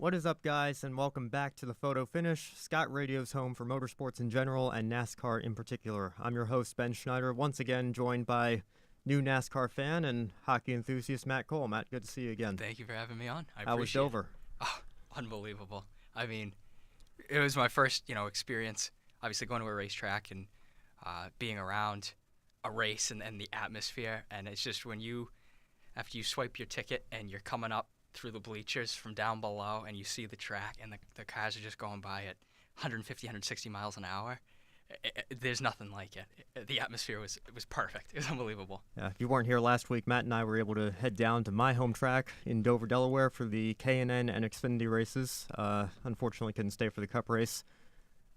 What is up, guys, and welcome back to the Photo Finish, Scot Radio's home for motorsports in general and NASCAR in particular. I'm your host, Ben Schneider, once again joined by new NASCAR fan and hockey enthusiast Matt Cole. Matt, good to see you again. Thank you for having me on. How was Dover? Oh, unbelievable. I mean, it was my first, experience, obviously going to a racetrack and being around a race and the atmosphere. And it's just after you swipe your ticket and you're coming up through the bleachers from down below and you see the track and the cars are just going by at 150, 160 miles an hour, there's nothing like it. The atmosphere was perfect. It was unbelievable. Yeah, if you weren't here last week, Matt and I were able to head down to my home track in Dover, Delaware for the K&N and Xfinity races. Unfortunately, couldn't stay for the Cup race.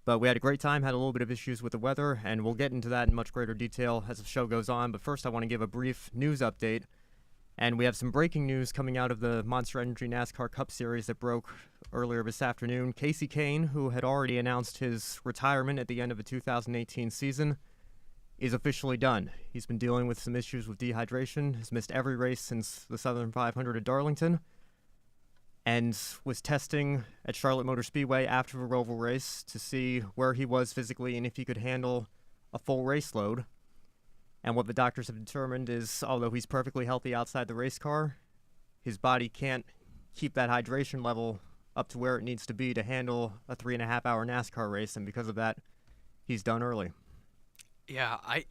But we had a great time, had a little bit of issues with the weather, and we'll get into that in much greater detail as the show goes on. But first, I want to give a brief news update. And we have some breaking news coming out of the Monster Energy NASCAR Cup Series that broke earlier this afternoon. Kasey Kahne, who had already announced his retirement at the end of the 2018 season, is officially done. He's been dealing with some issues with dehydration, has missed every race since the Southern 500 at Darlington, and was testing at Charlotte Motor Speedway after the Roval race to see where he was physically and if he could handle a full race load. And what the doctors have determined is, although he's perfectly healthy outside the race car, his body can't keep that hydration level up to where it needs to be to handle a 3.5-hour NASCAR race, and because of that, he's done early. Yeah, I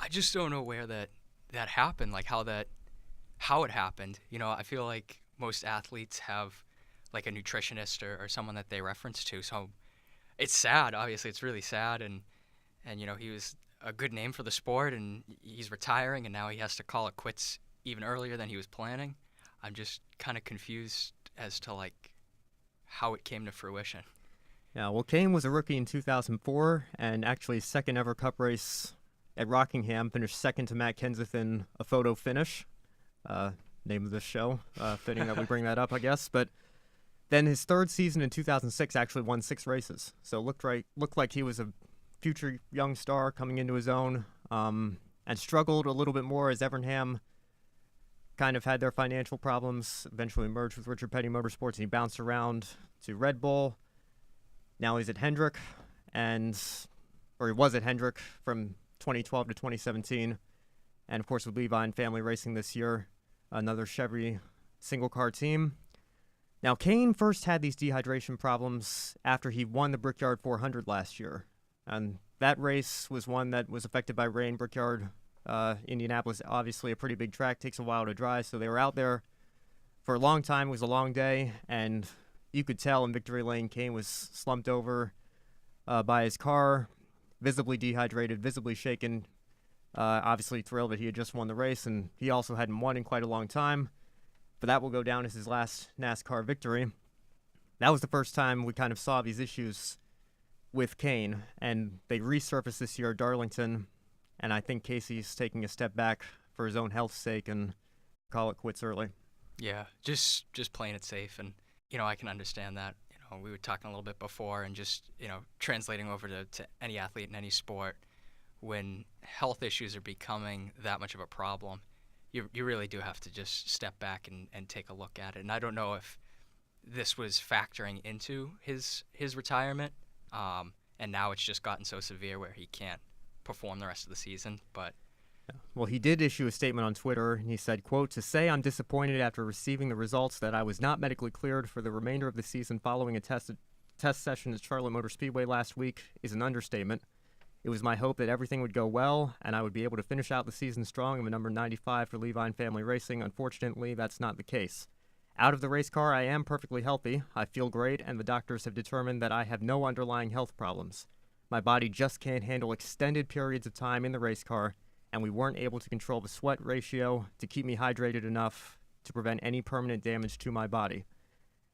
just don't know where that happened, like how it happened. I feel like most athletes have like a nutritionist or someone that they reference to. So it's sad. Obviously, it's really sad, and he was a good name for the sport, and he's retiring, and now he has to call it quits even earlier than he was planning. I'm just kind of confused as to how it came to fruition. Yeah, well, Kahne was a rookie in 2004, and actually second ever Cup race at Rockingham, finished second to Matt Kenseth in a photo finish. Name of this show, fitting that we bring that up, I guess. But then his third season in 2006 actually won 6 races, so looked like he was a future young star coming into his own, and struggled a little bit more as Evernham kind of had their financial problems, eventually merged with Richard Petty Motorsports, and he bounced around to Red Bull. Now he's at Hendrick, or he was at Hendrick from 2012 to 2017, and of course with Levi and Family Racing this year, another Chevy single-car team. Now, Kahne first had these dehydration problems after he won the Brickyard 400 last year. And that race was one that was affected by rain. Brickyard, Indianapolis, obviously a pretty big track, takes a while to dry, so they were out there for a long time. It was a long day, and you could tell in Victory Lane, Kahne was slumped over by his car, visibly dehydrated, visibly shaken, obviously thrilled that he had just won the race, and he also hadn't won in quite a long time, but that will go down as his last NASCAR victory. That was the first time we kind of saw these issues with Kahne, and they resurfaced this year at Darlington, and I think Kasey's taking a step back for his own health's sake and call it quits early. Yeah, just playing it safe, and I can understand that. We were talking a little bit before, and just translating over to any athlete in any sport, when health issues are becoming that much of a problem, you really do have to just step back and take a look at it. And I don't know if this was factoring into his retirement. And now it's just gotten so severe where he can't perform the rest of the season. But well, he did issue a statement on Twitter, and he said, quote, "To say I'm disappointed after receiving the results that I was not medically cleared for the remainder of the season following a test session at Charlotte Motor Speedway last week is an understatement. It was my hope that everything would go well, and I would be able to finish out the season strong in the number 95 for Levi and Family Racing. Unfortunately, that's not the case. Out of the race car, I am perfectly healthy. I feel great, and the doctors have determined that I have no underlying health problems. My body just can't handle extended periods of time in the race car, and we weren't able to control the sweat ratio to keep me hydrated enough to prevent any permanent damage to my body.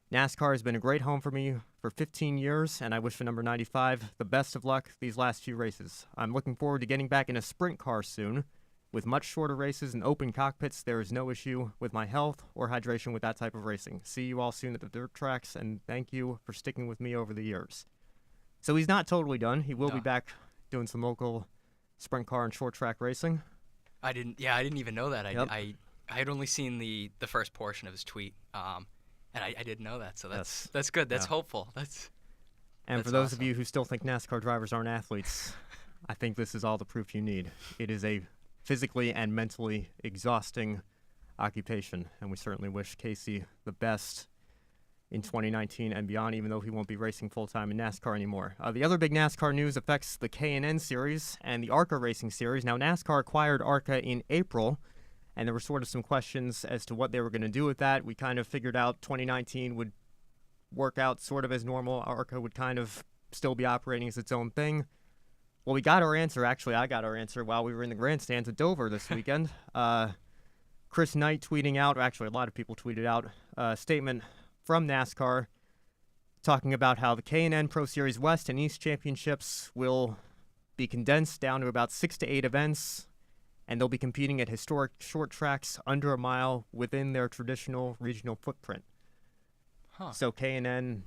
NASCAR has been a great home for me for 15 years, and I wish for number 95 the best of luck these last few races. I'm looking forward to getting back in a sprint car soon. With much shorter races and open cockpits, there is no issue with my health or hydration with that type of racing. See you all soon at the dirt tracks, and thank you for sticking with me over the years." So he's not totally done. He will be back doing some local sprint car and short track racing. I didn't even know that. I had only seen the first portion of his tweet. And I didn't know that, so Yes. that's good. That's Yeah. hopeful. And for That's those of awesome. you who still think NASCAR drivers aren't athletes, I think this is all the proof you need. It is a physically and mentally exhausting occupation, and we certainly wish Kasey the best in 2019 and beyond, even though he won't be racing full-time in NASCAR anymore. The other big NASCAR news affects the K&N Series and the ARCA Racing Series. Now, NASCAR acquired ARCA in April, and there were sort of some questions as to what they were going to do with that. We kind of figured out 2019 would work out sort of as normal. ARCA would kind of still be operating as its own thing. Well, we got our answer. Actually, I got our answer while we were in the grandstands at Dover this weekend. Chris Knight tweeting out, or actually a lot of people tweeted out, a statement from NASCAR talking about how the K&N Pro Series West and East Championships will be condensed down to about 6 to 8 events, and they'll be competing at historic short tracks under a mile within their traditional regional footprint. Huh. So K&N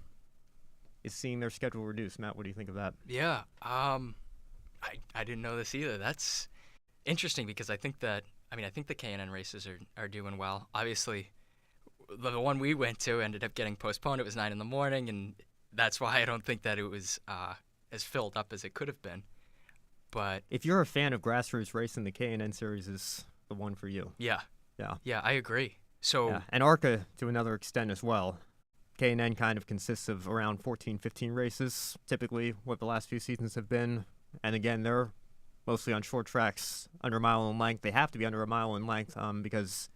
is seeing their schedule reduced. Matt, what do you think of that? Yeah. I didn't know this either. That's interesting because I think the K&N races are doing well. Obviously, the one we went to ended up getting postponed. It was 9 a.m, and that's why I don't think that it was as filled up as it could have been. But If you're a fan of grassroots racing, the K&N Series is the one for you. yeah, Yeah. I agree. So Yeah. And ARCA to another extent as well. K&N kind of consists of around 14, 15 races, typically what the last few seasons have been. And again, they're mostly on short tracks under a mile in length. They have to be under a mile in length because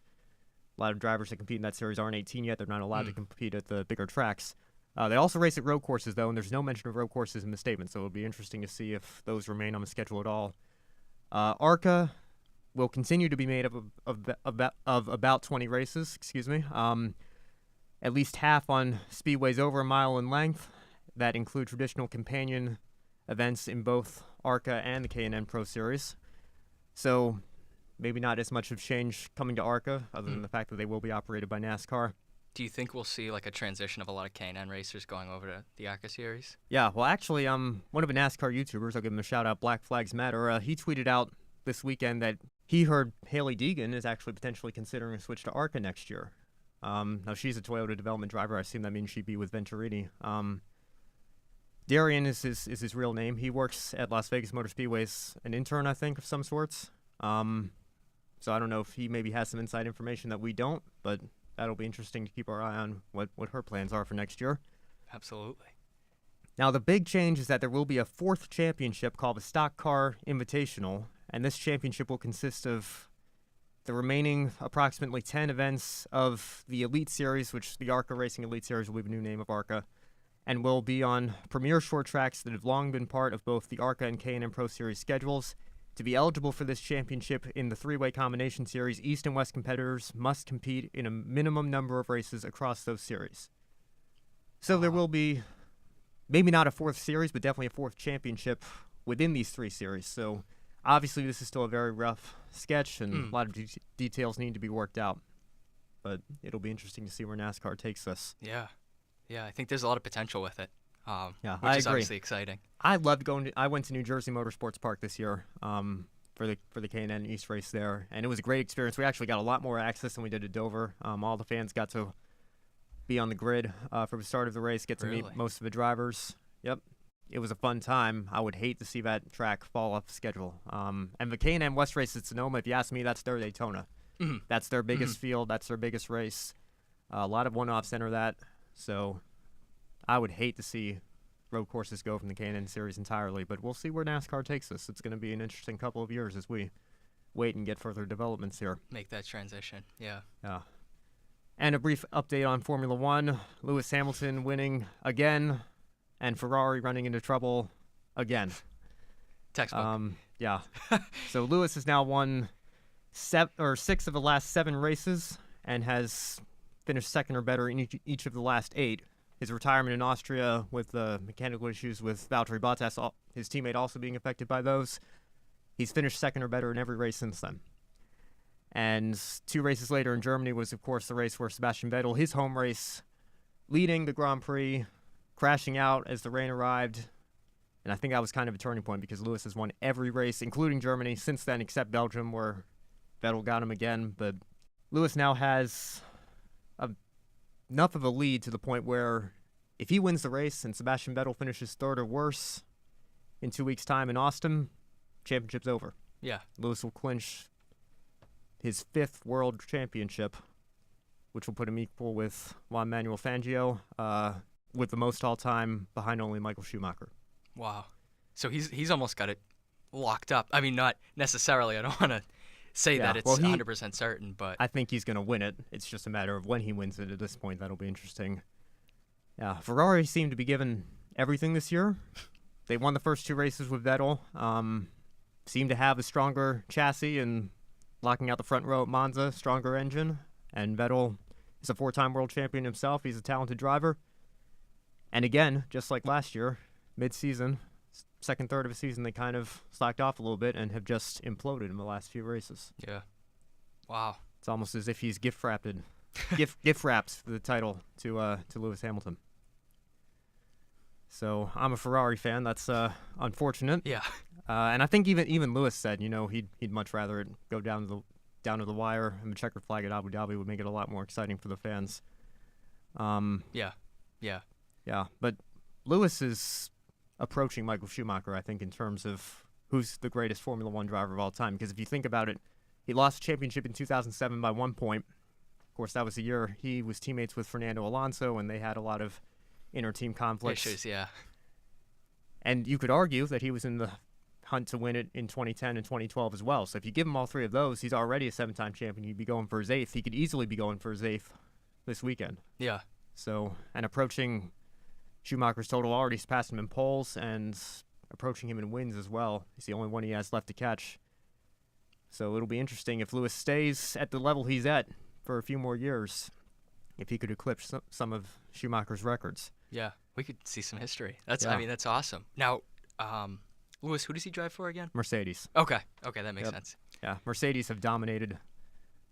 a lot of drivers that compete in that series aren't 18 yet. They're not allowed to compete at the bigger tracks. They also race at road courses, though, and there's no mention of road courses in the statement, so it'll be interesting to see if those remain on the schedule at all. ARCA will continue to be made up of about 20 races, at least half on speedways over a mile in length that include traditional companion events in both ARCA and the K&N Pro Series. So maybe not as much of change coming to ARCA, other than the fact that they will be operated by NASCAR. do you think we'll see like a transition of a lot of K&N racers going over to the ARCA series? Yeah, well, actually, one of the NASCAR YouTubers, I'll give him a shout-out, Black Flags Matter, he tweeted out this weekend that he heard Haley Deegan is actually potentially considering a switch to ARCA next year. Now, she's a Toyota development driver. I assume that means she'd be with Venturini. Darian is his real name. He works at Las Vegas Motor Speedway as an intern, I think, of some sorts. So I don't know if he maybe has some inside information that we don't, but that'll be interesting to keep our eye on what her plans are for next year. Absolutely. Now, the big change is that there will be a fourth championship called the Stock Car Invitational, and this championship will consist of the remaining approximately 10 events of the Elite Series, which the ARCA Racing Elite Series will be the new name of ARCA, and will be on premier short tracks that have long been part of both the ARCA and K&N Pro Series schedules. To be eligible for this championship in the three-way combination series, East and West competitors must compete in a minimum number of races across those series. So there will be maybe not a fourth series, but definitely a fourth championship within these three series. So obviously this is still a very rough sketch, and a lot of details need to be worked out. But it'll be interesting to see where NASCAR takes us. Yeah, I think there's a lot of potential with it. Yeah, which I is agree. obviously exciting. I loved going. I went to New Jersey Motorsports Park this year for the K&N East race there, and it was a great experience. We actually got a lot more access than we did at Dover. All the fans got to be on the grid for the start of the race, get to meet most of the drivers. Yep, it was a fun time. I would hate to see that track fall off schedule. And the K&N West race at Sonoma, if you ask me, that's their Daytona. That's their biggest field. That's their biggest race. A lot of one-offs enter that. So I would hate to see road courses go from the K&N Series entirely, but we'll see where NASCAR takes us. It's going to be an interesting couple of years as we wait and get further developments here. Make that transition, yeah. And a brief update on Formula One. Lewis Hamilton winning again, and Ferrari running into trouble again. Textbook. Yeah. So Lewis has now won 6 of the last 7 races and has finished second or better in each of the last 8. His retirement in Austria with the mechanical issues with Valtteri Bottas, his teammate also being affected by those. He's finished second or better in every race since then. And 2 races later in Germany was, of course, the race where Sebastian Vettel, his home race, leading the Grand Prix, crashing out as the rain arrived. And I think that was kind of a turning point because Lewis has won every race, including Germany, since then, except Belgium, where Vettel got him again. But Lewis now has enough of a lead to the point where if he wins the race and Sebastian Vettel finishes third or worse in 2 weeks' time in Austin, championship's over. Yeah. Lewis will clinch his 5th world championship, which will put him equal with Juan Manuel Fangio, with the most all-time behind only Michael Schumacher. Wow. So he's almost got it locked up. I mean, not necessarily. I don't want to say that it's 100% certain, but I think he's going to win it. It's just a matter of when he wins it at this point. That'll be interesting. Yeah, Ferrari seemed to be given everything this year. They won the first 2 races with Vettel. Seemed to have a stronger chassis and locking out the front row at Monza, stronger engine. And Vettel is a 4-time world champion himself. He's a talented driver. And again, just like last year, mid-season, second third of a season, they kind of slacked off a little bit and have just imploded in the last few races. Yeah. Wow. It's almost as if he's gift wrapped the title to Lewis Hamilton. So I'm a Ferrari fan. That's unfortunate. Yeah. And I think even Lewis said, he'd much rather it go down to the wire, and the checkered flag at Abu Dhabi would make it a lot more exciting for the fans. Yeah. Yeah. But Lewis is approaching Michael Schumacher, I think, in terms of who's the greatest Formula One driver of all time. Because if you think about it, he lost the championship in 2007 by 1 point. Of course, that was the year he was teammates with Fernando Alonso, and they had a lot of inter-team conflicts. Issues, yeah. And you could argue that he was in the hunt to win it in 2010 and 2012 as well. So if you give him all 3 of those, he's already a 7-time champion. He'd be going for his 8th. He could easily be going for his 8th this weekend. Yeah. So, and approaching Schumacher's total, already passed him in poles and approaching him in wins as well. He's the only one he has left to catch. So it'll be interesting if Lewis stays at the level he's at for a few more years, if he could eclipse some of Schumacher's records. Yeah, we could see some history. That's awesome. Now, Lewis, who does he drive for again? Mercedes. Okay, that makes sense. Yeah, Mercedes have dominated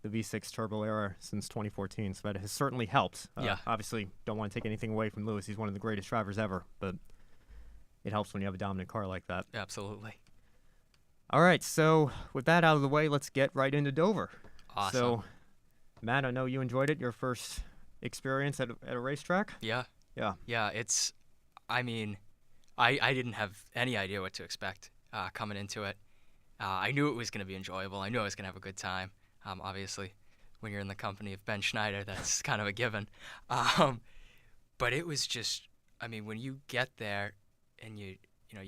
the V6 turbo era since 2014, so that has certainly helped. Obviously, don't want to take anything away from Lewis. He's one of the greatest drivers ever, but it helps when you have a dominant car like that. Absolutely. All right, so with that out of the way, let's get right into Dover. Awesome. So, Matt, I know you enjoyed it, your first experience at a racetrack. Yeah. It's, I mean, I didn't have any idea what to expect coming into it. I knew it was going to be enjoyable. I knew I was going to have a good time. Obviously, when you're in the company of Ben Schneider, that's kind of a given. But it was just, I mean, when you get there and you're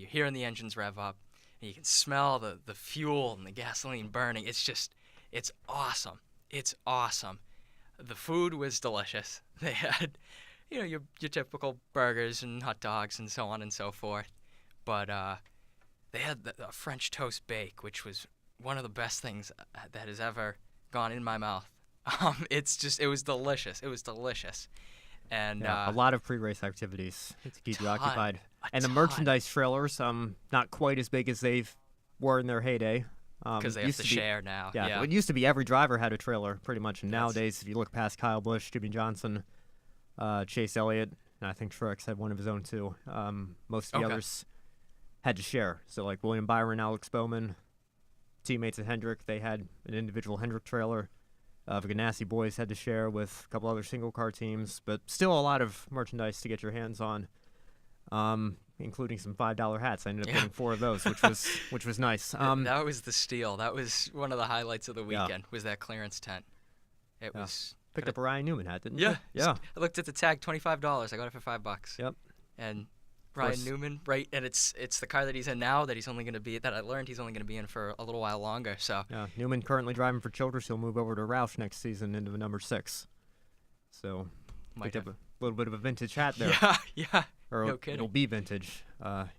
hearing the engines rev up and you can smell the fuel and the gasoline burning, it's awesome. It's awesome. The food was delicious. They had, your typical burgers and hot dogs and so on and so forth. But they had the French toast bake, which was one of the best things that has ever gone in my mouth. It was delicious. It was delicious. And a lot of pre-race activities to keep you occupied. And the merchandise trailers, not quite as big as they were in their heyday. Because they have to share now. Yeah, it used to be every driver had a trailer, pretty much. And nowadays, if you look past Kyle Busch, Jimmy Johnson, Chase Elliott, and I think Truex had one of his own too. Most of the others had to share. So like William Byron, Alex Bowman, teammates at Hendrick, they had an individual Hendrick trailer. The Ganassi boys had to share with a couple other single car teams, but still a lot of merchandise to get your hands on, including some $5 hats. I ended up getting 4 of those, which was nice. That was the steal. That was one of the highlights of the weekend. Was that clearance tent? It was. Picked up a Ryan Newman hat, didn't you? Yeah. I looked at the tag, $25. I got it for $5. Yep. And Ryan Newman, right? And it's the car that he's in now that he's only going to be that I learned he's only going to be in for a little while longer. So Newman currently driving for Childress. He'll move over to Roush next season into the number 6. So picked up a little bit of a vintage hat there. Yeah. Or no kidding. It'll be vintage when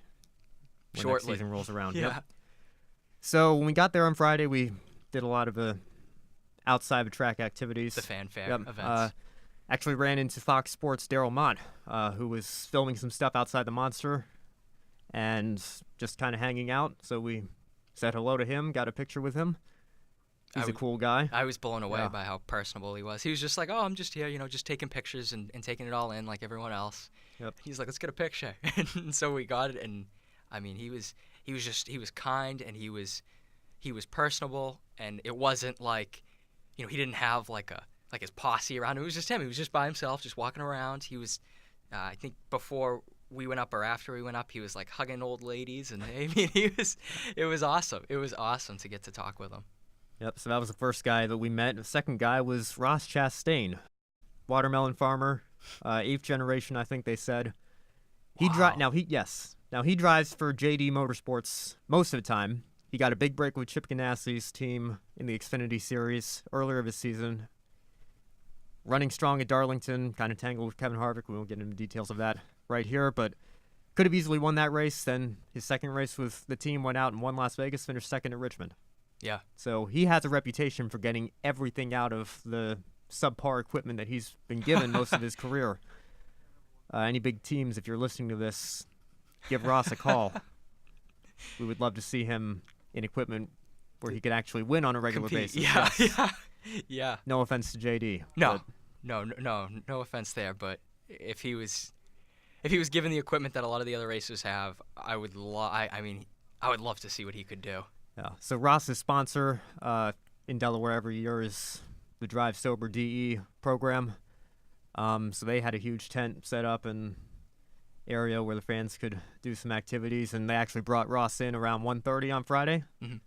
next season rolls around. Yeah. Yep. So when we got there on Friday, we did a lot of the outside of track activities. The fanfare events. Actually ran into Fox Sports' Daryl Mott, who was filming some stuff outside the Monster and just kind of hanging out. So we said hello to him, got a picture with him. He's a cool guy. I was blown away by how personable he was. He was just like, I'm just here, just taking pictures and taking it all in like everyone else. Yep. He's like, let's get a picture. And so we got it. And I mean, he was kind and he was personable. And it wasn't like, he didn't have like like his posse around him. It was just him. He was just by himself, just walking around. He was, I think before we went up or after we went up, he was like hugging old ladies, and I mean, it was awesome. It was awesome to get to talk with him. Yep, so that was the first guy that we met. The second guy was Ross Chastain, watermelon farmer, 8th generation, I think they said. Wow. Now he drives for JD Motorsports most of the time. He got a big break with Chip Ganassi's team in the Xfinity Series earlier this season. Running strong at Darlington, kind of tangled with Kevin Harvick. We won't get into details of that right here, but could have easily won that race. Then his second race with the team went out and won Las Vegas, finished second at Richmond. Yeah. So he has a reputation for getting everything out of the subpar equipment that he's been given most of his career. Any big teams, if you're listening to this, give Ross a call. We would love to see him in equipment where he could actually win on a regular basis. Yeah, Yes. yeah. No offense to JD. No offense there, but if he was given the equipment that a lot of the other racers have, I would love to see what he could do. Yeah. So Ross's sponsor in Delaware every year is the Drive Sober DE program. So they had a huge tent set up in area where the fans could do some activities, and they actually brought Ross in around 1:30 on Friday. Mm-hmm.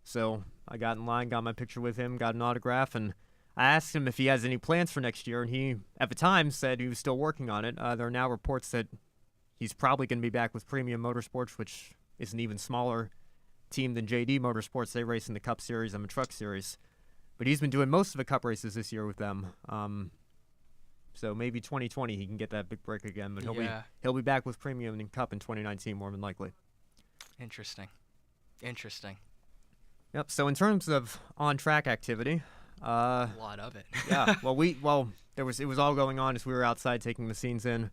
So I got in line, got my picture with him, got an autograph, and I asked him if he has any plans for next year, and he, at the time, said he was still working on it. There are now reports that he's probably going to be back with Premium Motorsports, which is an even smaller team than JD Motorsports. They race in the Cup Series and the Truck Series. But he's been doing most of the Cup races this year with them. So maybe 2020 he can get that big break again, but he'll be back with Premium and Cup in 2019 more than likely. Interesting. Yep. So in terms of on-track activity, a lot of it. yeah. It was all going on as we were outside taking the scenes in,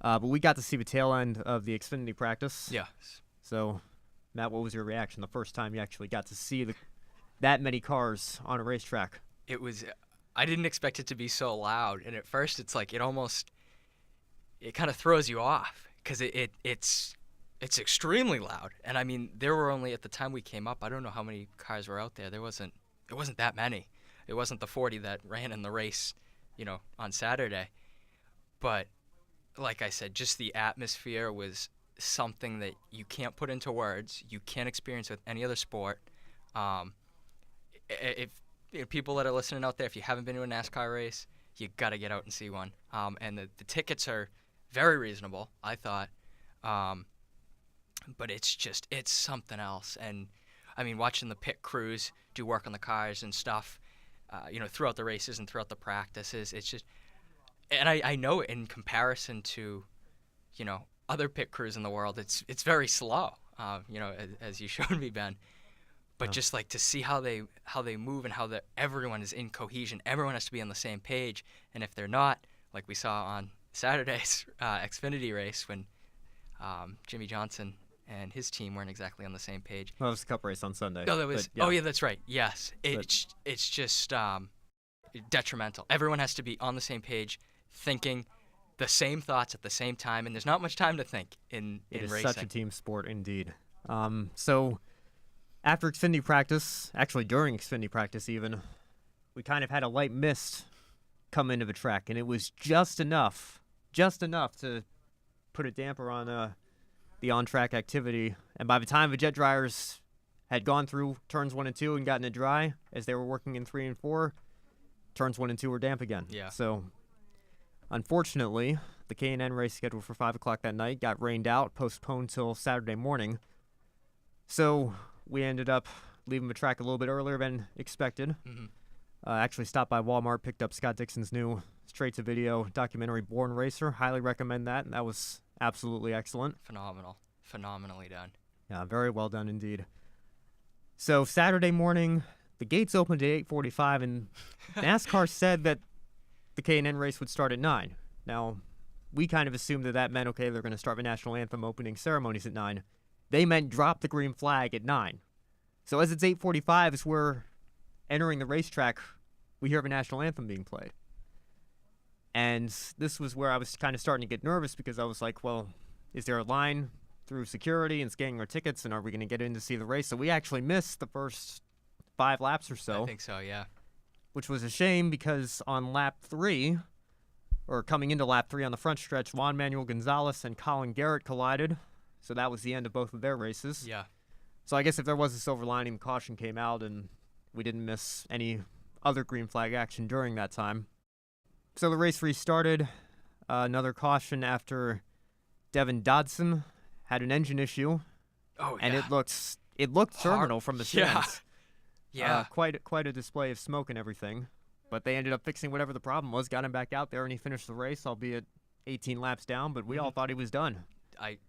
but we got to see the tail end of the Xfinity practice. Yeah. So, Matt, what was your reaction the first time you actually got to see that many cars on a racetrack? It was. I didn't expect it to be so loud, and at first it's like it kind of throws you off because it's extremely loud. And I mean, there were only, at the time we came up, I don't know how many cars were out there. It wasn't that many. It wasn't the 40 that ran in the race, on Saturday. But like I said, just the atmosphere was something that you can't put into words. You can't experience with any other sport. If people that are listening out there, if you haven't been to a NASCAR race, you got to get out and see one. And the tickets are very reasonable, I thought. But it's something else. And, I mean, watching the pit crews do work on the cars and stuff, throughout the races and throughout the practices, it's just – and I know in comparison to, other pit crews in the world, it's very slow, as you showed me, Ben. But just like to see how they move and how everyone is in cohesion. Everyone has to be on the same page, and if they're not, like we saw on Saturday's Xfinity race when Jimmy Johnson and his team weren't exactly on the same page. Well, it was a Cup race on Sunday. No, that was. Yeah. Oh yeah, that's right. Yes, it's just detrimental. Everyone has to be on the same page, thinking the same thoughts at the same time, and there's not much time to think in racing. It is such a team sport indeed. So. After Xfinity practice, actually during Xfinity practice even, we kind of had a light mist come into the track, and it was just enough to put a damper on the on-track activity. And by the time the jet dryers had gone through turns 1 and 2 and gotten it dry, as they were working in 3 and 4, turns 1 and 2 were damp again. Yeah. So, unfortunately, the K&N race scheduled for 5 o'clock that night got rained out, postponed till Saturday morning. So we ended up leaving the track a little bit earlier than expected. Mm-hmm. Actually stopped by Walmart, picked up Scott Dixon's new straight-to-video documentary, Born Racer. Highly recommend that, and that was absolutely excellent. Phenomenally done. Yeah, very well done indeed. So Saturday morning, the gates opened at 8:45, and NASCAR said that the K&N race would start at 9. Now, we kind of assumed that meant, okay, they're going to start the national anthem opening ceremonies at 9. They meant drop the green flag at 9. So as it's 8:45, as we're entering the racetrack, we hear the national anthem being played. And this was where I was kind of starting to get nervous because I was like, well, is there a line through security and scanning our tickets, and are we going to get in to see the race? So we actually missed the first 5 laps or so. I think so, yeah. which was a shame because on lap 3, or coming into lap 3 on the front stretch, Juan Manuel Gonzalez and Colin Garrett collided. So that was the end of both of their races. Yeah. So I guess if there was a silver lining, caution came out and we didn't miss any other green flag action during that time. So the race restarted. Another caution after Devin Dodson had an engine issue. Oh, and yeah. it looked terminal from the stands. Yeah. Quite a display of smoke and everything. But they ended up fixing whatever the problem was, got him back out there, and he finished the race, albeit 18 laps down, but we all thought he was done.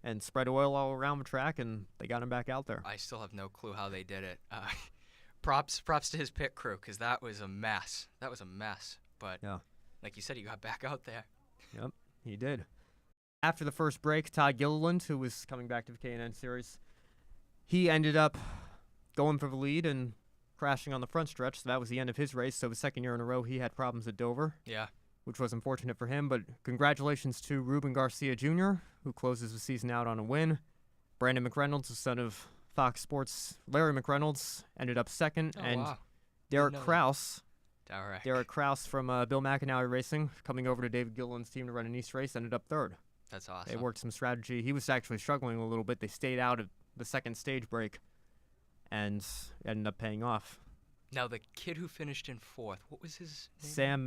And spread oil all around the track, and they got him back out there. I still have no clue how they did it. Props to his pit crew, because that was a mess. But yeah, like you said, he got back out there. Yep, he did. After the first break, Todd Gilliland, who was coming back to the K&N Series, he ended up going for the lead and crashing on the front stretch, so that was the end of his race. So the second year in a row, he had problems at Dover. Yeah. Which was unfortunate for him, but congratulations to Ruben Garcia Jr., who closes the season out on a win. Brandon McReynolds, the son of Fox Sports' Larry McReynolds, ended up second, Wow. Derek Kraus from Bill McAnally Racing, coming over to David Gilliland's team to run an East race, ended up third. That's awesome. They worked some strategy. He was actually struggling a little bit. They stayed out at the second stage break and ended up paying off. Now, the kid who finished in 4th, what was his name? Sam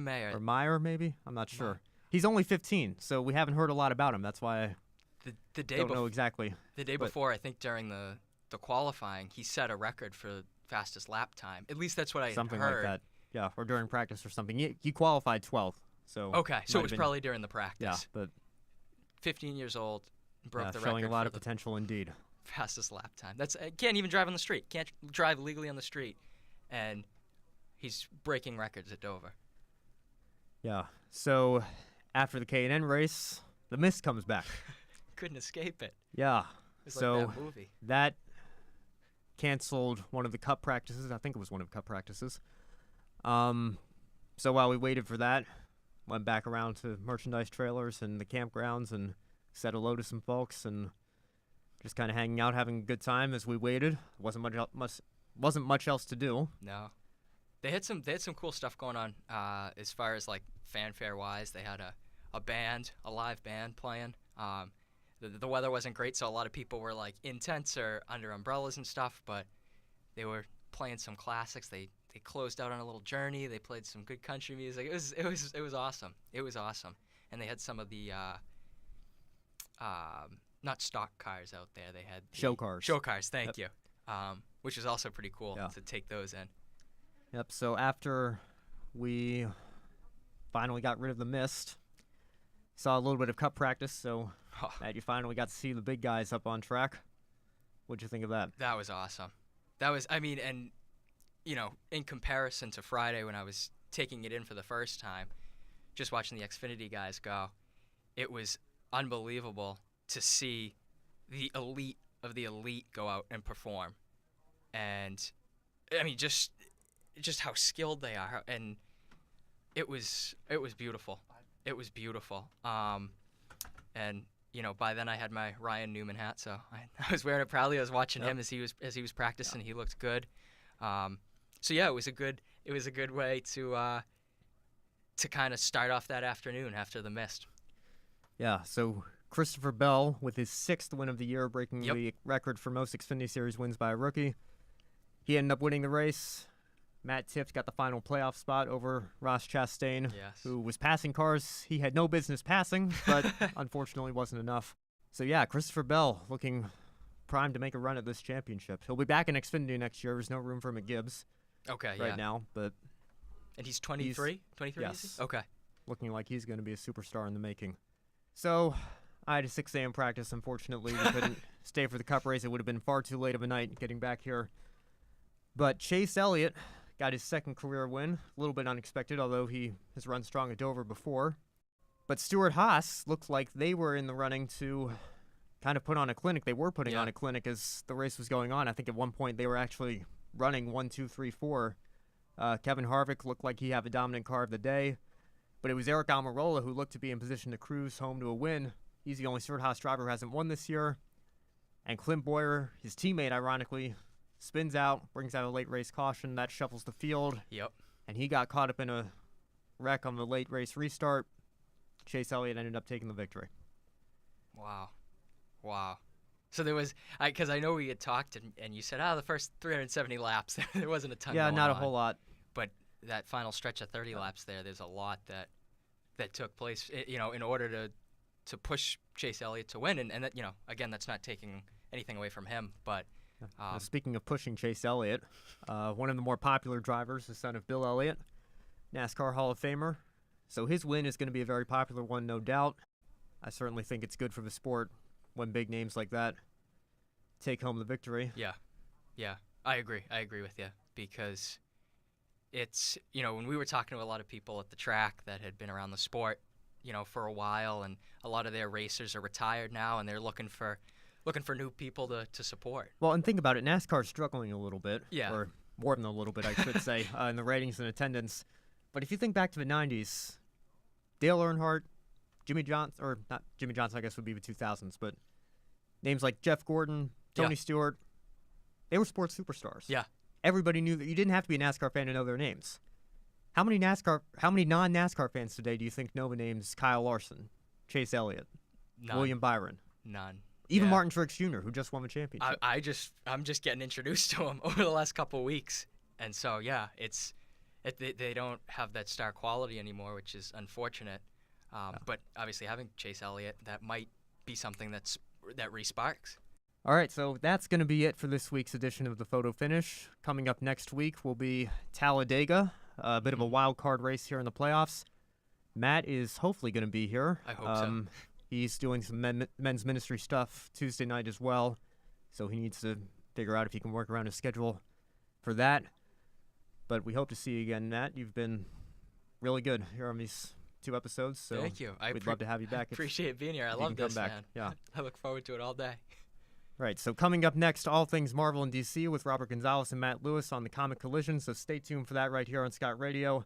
Mayer. Or Meyer, maybe? I'm not sure. He's only 15, so we haven't heard a lot about him. That's why I don't know exactly. The day before, I think during the qualifying, he set a record for fastest lap time. At least that's what I heard. Something like that. Yeah, or during practice or something. He qualified 12th. So okay, so it was probably during the practice. Yeah, but 15 years old, broke the record. Showing a lot of potential indeed. Fastest lap time. That's can't even drive on the street. Can't drive legally on the street, and he's breaking records at Dover. Yeah. So after the K&N race, the mist comes back. Couldn't escape it. Yeah. It's so like that movie. That canceled one of the Cup practices. I think it was one of the Cup practices. So while we waited for that, went back around to merchandise trailers and the campgrounds and said hello to some folks and just kind of hanging out, having a good time as we waited. Wasn't much else to do. No, they had some cool stuff going on as far as like fanfare wise. They had a live band playing. The weather wasn't great, so a lot of people were like in tents or under umbrellas and stuff. But they were playing some classics. They closed out on a little journey. They played some good country music. It was awesome. It was awesome. And they had some of the not stock cars out there. They had show cars. Show cars, thank you. Which is also pretty cool to take those in. Yep, so after we finally got rid of the mist, saw a little bit of Cup practice, so Matt, you finally got to see the big guys up on track. What'd you think of that? That was awesome. And, in comparison to Friday when I was taking it in for the first time, just watching the Xfinity guys go, it was unbelievable to see the elite of the elite go out and perform. And I mean just how skilled they are, and it was beautiful. It was beautiful. And by then I had my Ryan Newman hat, so I was wearing it proudly. I was watching him as he was practicing. He looked good. So yeah, it was a good way to kind of start off that afternoon after the mist. Yeah, so Christopher Bell with his 6th win of the year, breaking the record for most Xfinity Series wins by a rookie. He ended up winning the race. Matt Tifft got the final playoff spot over Ross Chastain, who was passing cars he had no business passing, but unfortunately wasn't enough. So yeah, Christopher Bell looking primed to make a run at this championship. He'll be back in Xfinity next year. There's no room for McGibbs now, but... And he's 23? 23, yes. Is he? Okay. Looking like he's going to be a superstar in the making. So I had a 6 a.m. practice, unfortunately. We couldn't stay for the Cup race. It would have been far too late of a night getting back here. But Chase Elliott got his 2nd career win. A little bit unexpected, although he has run strong at Dover before. But Stewart-Haas looked like they were in the running to kind of put on a clinic. They were putting on a clinic as the race was going on. I think at one point they were actually running 1, 2, 3, 4. Kevin Harvick looked like he had the dominant car of the day. But it was Eric Almirola who looked to be in position to cruise home to a win. He's the only Stewart-Haas driver who hasn't won this year. And Clint Boyer, his teammate, ironically, spins out, brings out a late race caution. That shuffles the field. Yep. And he got caught up in a wreck on the late race restart. Chase Elliott ended up taking the victory. Wow. So there was, because I know we had talked, and you said, the first 370 laps, there wasn't a ton going on. Yeah, not a whole lot. But that final stretch of 30 laps there's a lot that took place, in order to push Chase Elliott to win. And that, again, that's not taking anything away from him. But now, speaking of pushing Chase Elliott, one of the more popular drivers, the son of Bill Elliott, NASCAR Hall of Famer. So his win is going to be a very popular one, no doubt. I certainly think it's good for the sport when big names like that take home the victory. Yeah, I agree with you, because it's, when we were talking to a lot of people at the track that had been around the sport, for a while, and a lot of their racers are retired now, and they're looking for new people to support. Well, and think about it, NASCAR's struggling a little bit, Yeah. or more than a little bit, I should say, in the ratings and attendance. But if you think back to the 90s, Dale Earnhardt, Jimmy Johnson, or not Jimmy Johnson, I guess would be the 2000s, but names like Jeff Gordon, Tony Stewart, they were sports superstars. Yeah. Everybody knew that. You didn't have to be a NASCAR fan to know their names. How many non-NASCAR fans today do you think know the names Kyle Larson, Chase Elliott, None. William Byron? None. Even Martin Truex Jr., who just won the championship. I'm just getting introduced to him over the last couple of weeks, and so they don't have that star quality anymore, which is unfortunate. But obviously, having Chase Elliott, that might be something that re-sparks. All right, so that's going to be it for this week's edition of the Photo Finish. Coming up next week will be Talladega, a bit of a wild card race here in the playoffs. Matt is hopefully going to be here. I hope so. He's doing some men's ministry stuff Tuesday night as well, so he needs to figure out if he can work around his schedule for that. But we hope to see you again, Matt. You've been really good here on these 2 episodes, so thank you. We'd love to have you back. I appreciate being here. I love this, man. Yeah. I look forward to it all day. Right, so coming up next, all things Marvel and DC with Robert Gonzalez and Matt Lewis on the Comic Collision, so stay tuned for that right here on Scot Radio.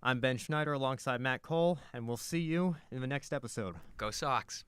I'm Ben Schneider alongside Matt Cole, and we'll see you in the next episode. Go Sox.